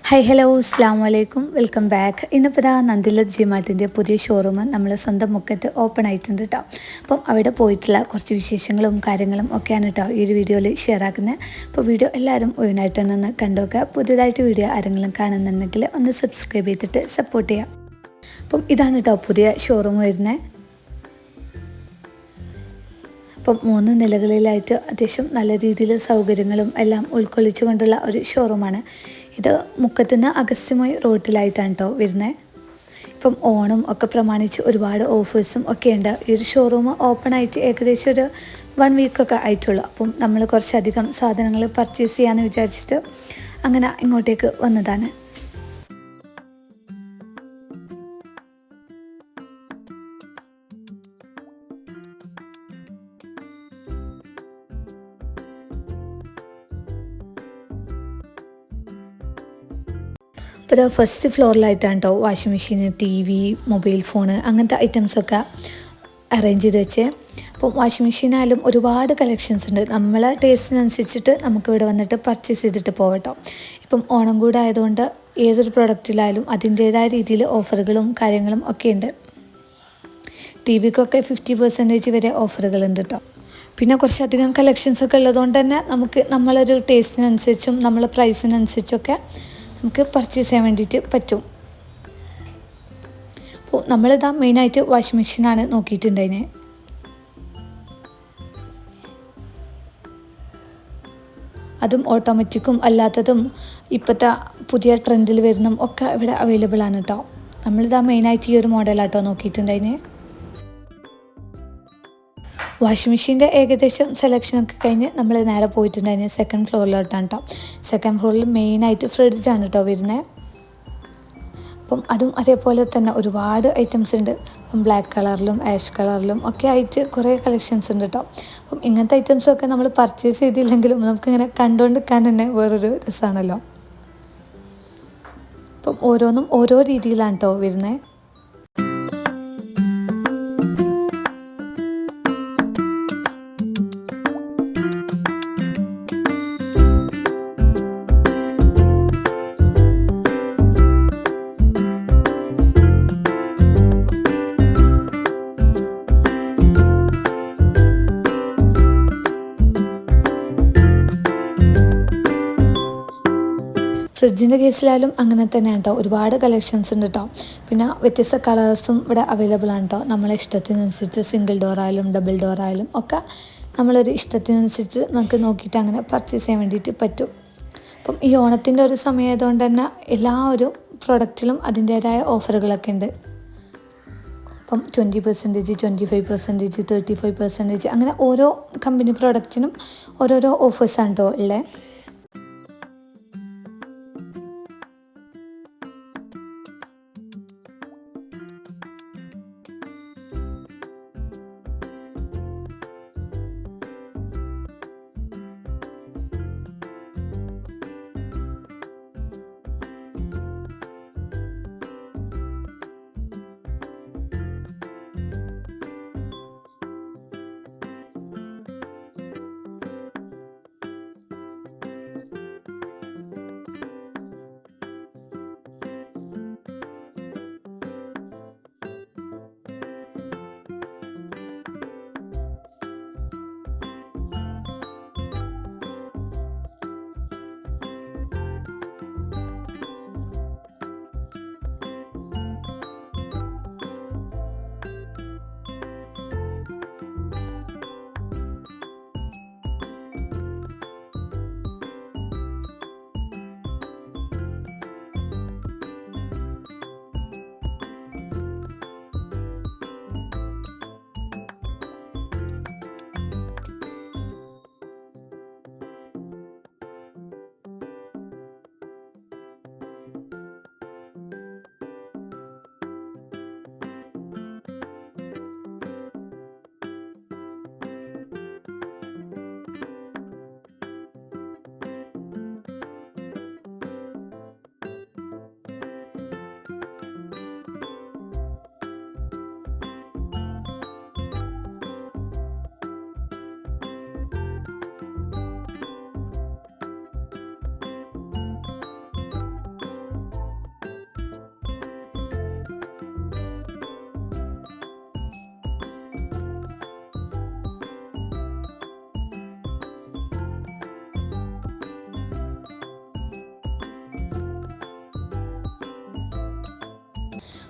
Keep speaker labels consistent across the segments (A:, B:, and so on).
A: Hi hello അസ്സാം വലൈക്കും welcome back. ഇന്നിപ്പോൾ ഇതാ നന്ദിലത് ജിമാർട്ടിൻ്റെ പുതിയ ഷോറൂം നമ്മളെ സ്വന്തം മുക്കത്ത് ഓപ്പൺ ആയിട്ടുണ്ട് കേട്ടോ. അപ്പം അവിടെ പോയിട്ടുള്ള കുറച്ച് വിശേഷങ്ങളും കാര്യങ്ങളും ഒക്കെയാണ് കേട്ടോ ഈ ഒരു വീഡിയോയിൽ ഷെയർ ആക്കുന്നത്. അപ്പോൾ വീഡിയോ എല്ലാവരും ഒഴിനായിട്ട് തന്നെ ഒന്ന് കണ്ടുവെക്കുക. പുതിയതായിട്ട് വീഡിയോ ആരെങ്കിലും കാണുന്നുണ്ടെങ്കിൽ ഒന്ന് സബ്സ്ക്രൈബ് ചെയ്തിട്ട് സപ്പോർട്ട് ചെയ്യാം. അപ്പം ഇതാണ് കേട്ടോ പുതിയ ഷോറൂം വരുന്നത്. അപ്പം 3 നിലകളിലായിട്ട് അത്യാവശ്യം നല്ല രീതിയിൽ സൗകര്യങ്ങളും എല്ലാം ഉൾക്കൊള്ളിച്ചു കൊണ്ടുള്ള ഒരു ഷോറൂമാണ് ഇത്. മുക്കത്തുനിന്ന് അഗസ്ത്യമൊഴി റോട്ടിലായിട്ടാണ് കേട്ടോ വരുന്നത്. ഇപ്പം ഓണം ഒക്കെ പ്രമാണിച്ച് ഒരുപാട് ഓഫേഴ്സും ഒക്കെ ഉണ്ട്. ഈ ഒരു ഷോറൂം ഓപ്പൺ ആയിട്ട് ഏകദേശം ഒരു 1 വീക്കൊക്കെ ആയിട്ടുള്ളൂ. അപ്പം നമ്മൾ കുറച്ചധികം സാധനങ്ങൾ പർച്ചേസ് ചെയ്യാമെന്ന് വിചാരിച്ചിട്ട് അങ്ങനെ ഇങ്ങോട്ടേക്ക് വന്നതാണ്. ഇപ്പോൾ ഇത് ഫസ്റ്റ് ഫ്ലോറിലായിട്ടാണ് കേട്ടോ washing machine, TV, mobile phone അങ്ങനത്തെ ഐറ്റംസൊക്കെ അറേഞ്ച് ചെയ്ത് വെച്ചേ. അപ്പോൾ വാഷിംഗ് മെഷീനായാലും ഒരുപാട് കളക്ഷൻസ് ഉണ്ട്. നമ്മളെ ടേസ്റ്റിനനുസരിച്ചിട്ട് നമുക്കിവിടെ വന്നിട്ട് പർച്ചേസ് ചെയ്തിട്ട് പോകട്ടോ. ഇപ്പം ഓണം കൂടെ ആയതുകൊണ്ട് ഏതൊരു പ്രൊഡക്റ്റിലായാലും അതിൻ്റേതായ രീതിയിൽ ഓഫറുകളും കാര്യങ്ങളും ഒക്കെ ഉണ്ട്. TVക്കൊക്കെ 50% വരെ ഓഫറുകളുണ്ട് കേട്ടോ. പിന്നെ കുറച്ചധികം കളക്ഷൻസൊക്കെ ഉള്ളതുകൊണ്ട് തന്നെ നമുക്ക് നമ്മളൊരു ടേസ്റ്റിനനുസരിച്ചും നമ്മളെ പ്രൈസിനനുസരിച്ചൊക്കെ നമുക്ക് പർച്ചേസ് ചെയ്യാൻ വേണ്ടിയിട്ട് പറ്റും. അപ്പോൾ നമ്മളിതാ മെയിനായിട്ട് വാഷിംഗ് മെഷീനാണ് നോക്കിയിട്ടുണ്ടതിന്. അതും ഓട്ടോമാറ്റിക്കും അല്ലാത്തതും ഇപ്പോഴത്തെ പുതിയ ട്രെൻഡിൽ വരുന്നതും ഒക്കെ ഇവിടെ അവൈലബിൾ ആണ് കേട്ടോ. നമ്മളിതാ മെയിനായിട്ട് ഈ ഒരു മോഡലാട്ടോ നോക്കിയിട്ടുണ്ടതിന്. വാഷിംഗ് മെഷീൻ്റെ ഏകദേശം സെലക്ഷനൊക്കെ കഴിഞ്ഞ് നമ്മൾ നേരെ പോയിട്ടുണ്ടായിരുന്നു സെക്കൻഡ് ഫ്ലോറിലോട്ടാണ് കേട്ടോ. സെക്കൻഡ് ഫ്ലോറിൽ മെയിനായിട്ട് ഫ്രിഡ്ജാണ് കേട്ടോ വരുന്നത്. അപ്പം അതും അതേപോലെ തന്നെ ഒരുപാട് ഐറ്റംസ് ഉണ്ട്. അപ്പം ബ്ലാക്ക് കളറിലും ആഷ് കളറിലും ഒക്കെ ആയിട്ട് കുറേ കളക്ഷൻസ് ഉണ്ട് കേട്ടോ. അപ്പം ഇങ്ങനത്തെ ഐറ്റംസൊക്കെ നമ്മൾ പർച്ചേസ് ചെയ്തില്ലെങ്കിലും നമുക്കിങ്ങനെ കണ്ടുകൊണ്ടിരിക്കാൻ തന്നെ വേറൊരു രസമാണല്ലോ. അപ്പം ഓരോന്നും ഓരോ രീതിയിലാണ് കേട്ടോ വരുന്നത്. ഫ്രിഡ്ജിൻ്റെ കേസിലായാലും അങ്ങനെ തന്നെയാണ് കേട്ടോ. ഒരുപാട് കളക്ഷൻസ് ഉണ്ട് കേട്ടോ. പിന്നെ വ്യത്യസ്ത കളേഴ്സും ഇവിടെ അവൈലബിൾ ആണ് കേട്ടോ. നമ്മളെ ഇഷ്ടത്തിനനുസരിച്ച് സിംഗിൾ ഡോറായാലും ഡബിൾ ഡോറായാലും ഒക്കെ നമ്മളൊരു ഇഷ്ടത്തിനനുസരിച്ച് നമുക്ക് നോക്കിയിട്ട് അങ്ങനെ പർച്ചേസ് ചെയ്യാൻ വേണ്ടിയിട്ട് പറ്റും. അപ്പം ഈ ഓണത്തിൻ്റെ ഒരു സമയമായതുകൊണ്ട് തന്നെ എല്ലാ ഒരു പ്രൊഡക്റ്റിലും അതിൻ്റേതായ ഓഫറുകളൊക്കെ ഉണ്ട്. അപ്പം 20%, 25%, 35% അങ്ങനെ ഓരോ കമ്പനി പ്രൊഡക്റ്റിനും ഓരോരോ ഓഫേഴ്സാണ് കേട്ടോ ഉള്ളത്.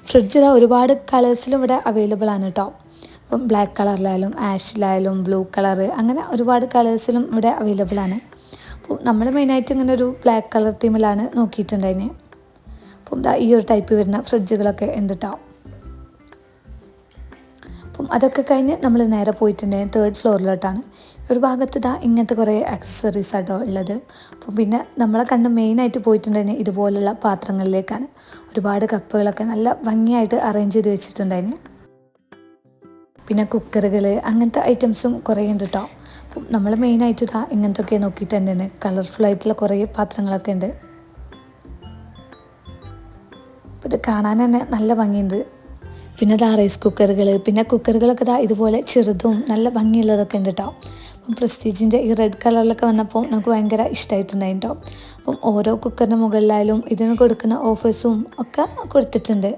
A: ഫ്രിഡ്ജിൽ ഒരുപാട് കളേഴ്സിലും ഇവിടെ അവൈലബിൾ ആണ് കേട്ടോ. അപ്പം ബ്ലാക്ക് കളറിലായാലും ആഷിലായാലും ബ്ലൂ കളറ് അങ്ങനെ ഒരുപാട് കളേഴ്സിലും ഇവിടെ അവൈലബിൾ ആണ്. അപ്പോൾ നമ്മൾ മെയിനായിട്ട് ഇങ്ങനെ ഒരു ബ്ലാക്ക് കളർ തീമിലാണ് നോക്കിയിട്ടുണ്ടായിന്. അപ്പം ഈ ഒരു ടൈപ്പ് വരുന്ന ഫ്രിഡ്ജുകളൊക്കെ ഉണ്ട് കേട്ടോ. അപ്പം അതൊക്കെ കഴിഞ്ഞ് നമ്മൾ നേരെ പോയിട്ടുണ്ടെങ്കിൽ 3rd ഫ്ലോറിലോട്ടാണ്. ഒരു ഭാഗത്ത് ഇങ്ങനത്തെ കുറേ ആക്സസറീസ് ആട്ടോ ഉള്ളത്. അപ്പം പിന്നെ നമ്മളെ കണ്ട് മെയിനായിട്ട് പോയിട്ടുണ്ടെങ്കിൽ ഇതുപോലുള്ള പാത്രങ്ങളിലേക്കാണ്. ഒരുപാട് കപ്പുകളൊക്കെ നല്ല ഭംഗിയായിട്ട് അറേഞ്ച് ചെയ്ത് വെച്ചിട്ടുണ്ടായിന്. പിന്നെ കുക്കറുകൾ അങ്ങനത്തെ ഐറ്റംസും കുറേ ഉണ്ട് കേട്ടോ. അപ്പം നമ്മൾ മെയിനായിട്ട് ഇങ്ങനത്തെയൊക്കെ നോക്കിയിട്ട് തന്നെയാണ്. കളർഫുള്ളായിട്ടുള്ള കുറേ പാത്രങ്ങളൊക്കെ ഉണ്ട്. അപ്പോൾ ഇത് കാണാൻ തന്നെ നല്ല ഭംഗിയുണ്ട്. പിന്നെ റൈസ് കുക്കറുകൾ, പിന്നെ കുക്കറുകളൊക്കെ ഇതുപോലെ ചെറുതും നല്ല ഭംഗിയുള്ളതൊക്കെ ഉണ്ട് കേട്ടോ. അപ്പം പ്രസ്റ്റീജിൻ്റെ ഈ റെഡ് കളറിലൊക്കെ വന്നപ്പോൾ നമുക്ക് ഭയങ്കര ഇഷ്ടമായിട്ടുണ്ടായി കേട്ടോ. അപ്പം ഓരോ കുക്കറിൻ്റെ മുകളിലായാലും ഇതിന് കൊടുക്കുന്ന ഓഫേഴ്സും ഒക്കെ കൊടുത്തിട്ടുണ്ട്.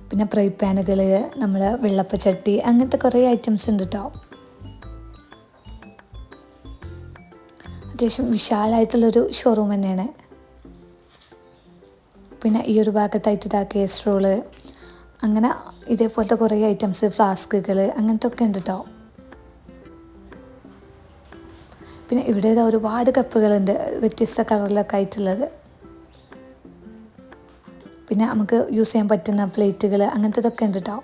A: പിന്നെ ഫ്രൈ പാനുകൾ, നമ്മൾ വെള്ളപ്പച്ചട്ടി അങ്ങനത്തെ കുറേ ഐറ്റംസ് ഉണ്ട് കേട്ടോ. അത്യാവശ്യം വിശാലമായിട്ടുള്ളൊരു ഷോറൂം തന്നെയാണ്. പിന്നെ ഈ ഒരു ഭാഗത്തായിട്ട് കേസ്ട്രോള് അങ്ങനെ ഇതേപോലത്തെ കുറേ ഐറ്റംസ്, ഫ്ലാസ്കുകൾ അങ്ങനത്തെ ഒക്കെ ഉണ്ട് കേട്ടോ. പിന്നെ ഇവിടെ ഒരുപാട് കപ്പുകളുണ്ട് വ്യത്യസ്ത കളറിലൊക്കെ ആയിട്ടുള്ളത്. പിന്നെ നമുക്ക് യൂസ് ചെയ്യാൻ പറ്റുന്ന പ്ലേറ്റുകൾ അങ്ങനത്തതൊക്കെ ഉണ്ട് കേട്ടോ.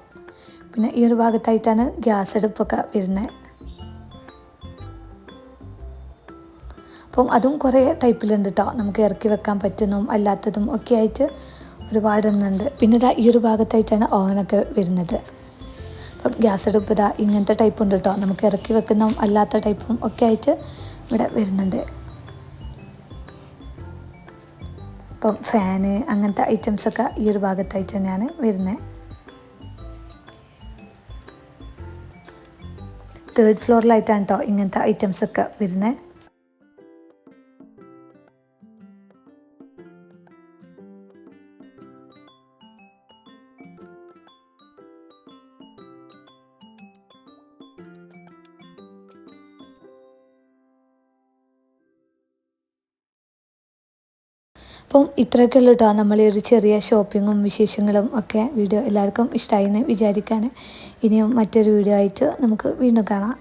A: പിന്നെ ഈ ഒരു ഭാഗത്തായിട്ടാണ് ഗ്യാസ് അടുപ്പൊക്കെ വരുന്നത്. അപ്പം അതും കുറേ ടൈപ്പിലുണ്ട് കേട്ടോ. നമുക്ക് ഇറക്കി വെക്കാൻ പറ്റുന്നതും അല്ലാത്തതും ഒക്കെ ആയിട്ട് ഒരുപാട് എണ്ണുണ്ട്. പിന്നെ ഈ ഒരു ഭാഗത്തായിട്ടാണ് ഓവനൊക്കെ വരുന്നത്. അപ്പം ഗ്യാസ് അടുപ്പ് ഇങ്ങനത്തെ ടൈപ്പ് ഉണ്ട് കേട്ടോ. നമുക്ക് ഇറക്കി വെക്കുന്നതും അല്ലാത്ത ടൈപ്പും ഒക്കെ ആയിട്ട് ഇവിടെ വരുന്നുണ്ട്. അപ്പം ഫാന് അങ്ങനത്തെ ഐറ്റംസൊക്കെ ഈ ഒരു ഭാഗത്തായിട്ട് തന്നെയാണ് വരുന്നത്. 3rd ഫ്ലോറിലായിട്ടാണ് കേട്ടോ ഇങ്ങനത്തെ ഐറ്റംസൊക്കെ വരുന്നത്. അപ്പം ഇത്രയൊക്കെ ഉള്ളൂ കേട്ടോ നമ്മൾ ഈ ഒരു ചെറിയ ഷോപ്പിങ്ങും വിശേഷങ്ങളും ഒക്കെ. വീഡിയോ എല്ലാവർക്കും ഇഷ്ടമായി എന്ന് വിചാരിക്കുകയാണ്. ഇനിയും മറ്റൊരു വീഡിയോ ആയിട്ട് നമുക്ക് വീണ്ടും കാണാം.